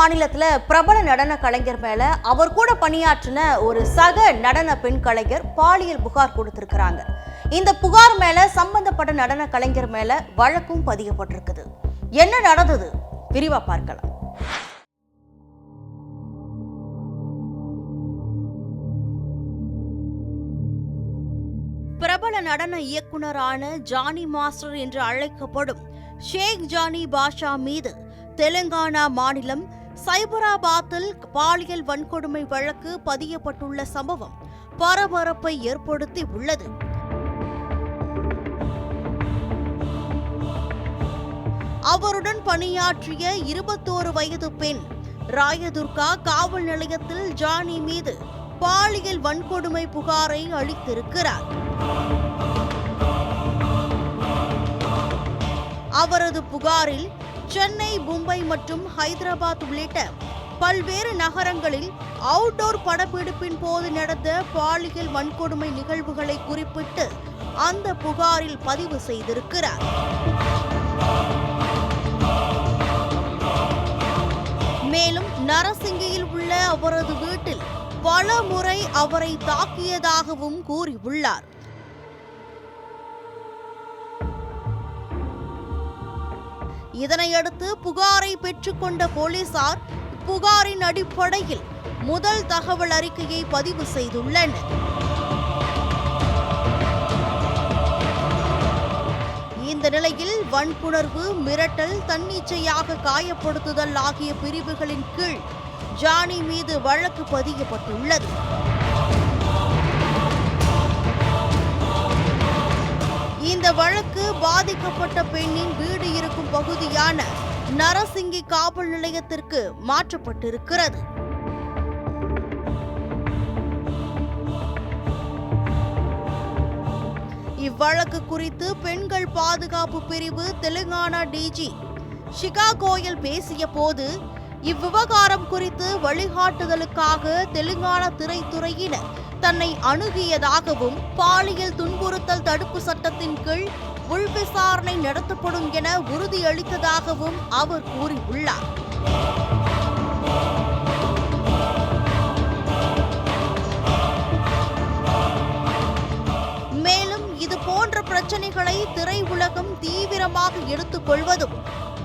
மாநிலத்துல பிரபல நடன கலைஞர் மேல அவர் கூட பணியாற்றின ஒரு சக நடன பெண் கலைஞர் பாலியல் புகார் கொடுத்திருக்கிறாங்க. இந்த புகார் மேல சம்பந்தப்பட்ட நடன கலைஞர் மேல வழக்கும் பதியப்பட்டிருக்குது. என்ன நடந்தது விரிவா பார்க்கலாம். பிரபல நடன இயக்குனரான ஜானி மாஸ்டர் என்று அழைக்கப்படும் ஷேக் ஜானி பாஷா மீது தெலுங்கானா மாநிலம் சைபராபாத்தில் பாலியல் வன்கொடுமை வழக்கு பதியப்பட்டுள்ள சம்பவம் பரபரப்பை ஏற்படுத்தி உள்ளது. அவருடன் பணியாற்றிய 21 வயது பெண் ராயதுர்கா காவல் நிலையத்தில் ஜானி மீது பாலியல் வன்கொடுமை புகாரை அளித்திருக்கிறார். அவரது புகாரில் சென்னை, மும்பை மற்றும் ஹைதராபாத் உள்ளிட்ட பல்வேறு நகரங்களில் அவுட்டோர் படப்பிடிப்பின் போது நடந்த பாலியல் வன்கொடுமை நிகழ்வுகளை குறிப்பிட்டு அந்த புகாரில் பதிவு செய்திருக்கிறார். மேலும் நரசிங்கியில் உள்ள அவரது வீட்டில் பல முறை அவரை தாக்கியதாகவும் கூறியுள்ளார். இதனையடுத்து புகாரை பெற்றுக்கொண்ட போலீசார் புகாரின் அடிப்படையில் முதல் தகவல் அறிக்கையை பதிவு செய்துள்ளனர். இந்த நிலையில் வன்புணர்வு, மிரட்டல், தன்னிச்சையாக காயப்படுத்துதல் ஆகிய பிரிவுகளின் கீழ் ஜானி மீது வழக்கு பதியப்பட்டுள்ளது. இந்த வழக்கு பாதிக்கப்பட்ட பெண்ணின் வீடு இருக்கும் பகுதியான நரசிங்கி காவல் நிலையத்திற்கு மாற்றப்பட்டிருக்கிறது. இவ்வழக்கு குறித்து பெண்கள் பாதுகாப்பு பிரிவு தெலுங்கானா டிஜி ஷிகா கோயல் பேசிய போது, இவ்விவகாரம் குறித்து வழிகாட்டுதலுக்காக தெலுங்கானா திரைத்துறையினர் தன்னை அணுகியதாகவும், பாலியல் துன்புறுத்தல் தடுப்பு சட்டத்தின் கீழ் உள்விசாரணை நடத்தப்படும் என உறுதியளித்ததாகவும் அவர் கூறியுள்ளார். மேலும் இதுபோன்ற பிரச்சனைகளை திரையுலகம் தீவிரமாக எடுத்துக்கொள்வதும்,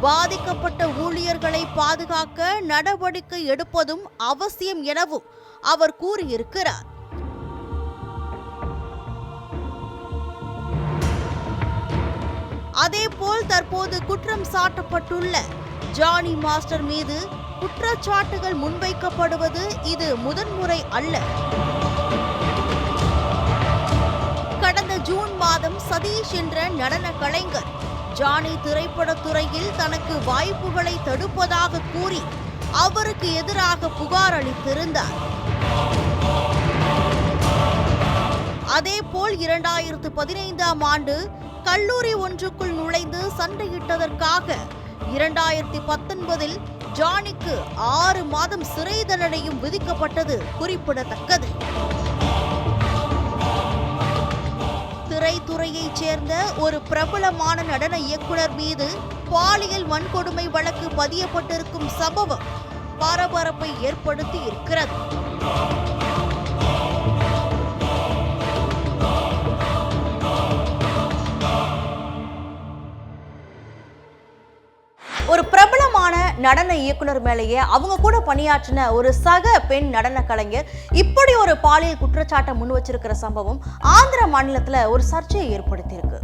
பாதிக்கப்பட்ட ஊழியர்களை பாதுகாக்க நடவடிக்கை எடுப்பதும் அவசியம் எனவும் அவர் கூறியிருக்கிறார். அதேபோல் தற்போது குற்றம் சாட்டப்பட்டுள்ள ஜானி மாஸ்டர் மீது குற்றச்சாட்டுகள் முன்வைக்கப்படுவது இது முதன்முறை அல்ல. கடந்த ஜூன் மாதம் சதீஷ் என்ற நடன கலைஞர் ஜானி திரைப்படத்துறையில் தனக்கு வாய்ப்புகளை தடுப்பதாக கூறி அவருக்கு எதிராக புகார் அளித்திருந்தார். அதேபோல் 2015ஆம் ஆண்டு கல்லூரி ஒன்றுக்குள் நுழைந்து சண்டையிட்டதற்காக 2019இல் ஜானிக்கு 6 மாதம் சிறை தண்டனையும் விதிக்கப்பட்டது குறிப்பிடத்தக்கது. திரைத்துறையைச் சேர்ந்த ஒரு பிரபலமான நடன இயக்குனர் மீது பாலியல் வன்கொடுமை வழக்கு பதியப்பட்டிருக்கும் சம்பவம் பரபரப்பை ஏற்படுத்தி இருக்கிறது. ஒரு பிரபலமான நடன இயக்குனர் மேலேயே அவங்க கூட பணியாற்றின ஒரு சக பெண் நடன கலைஞர் இப்படி ஒரு பாலியல் குற்றச்சாட்டை முன் வச்சிருக்கிற சம்பவம் ஆந்திர மாநிலத்துல ஒரு சர்ச்சையை ஏற்படுத்தியிருக்கு.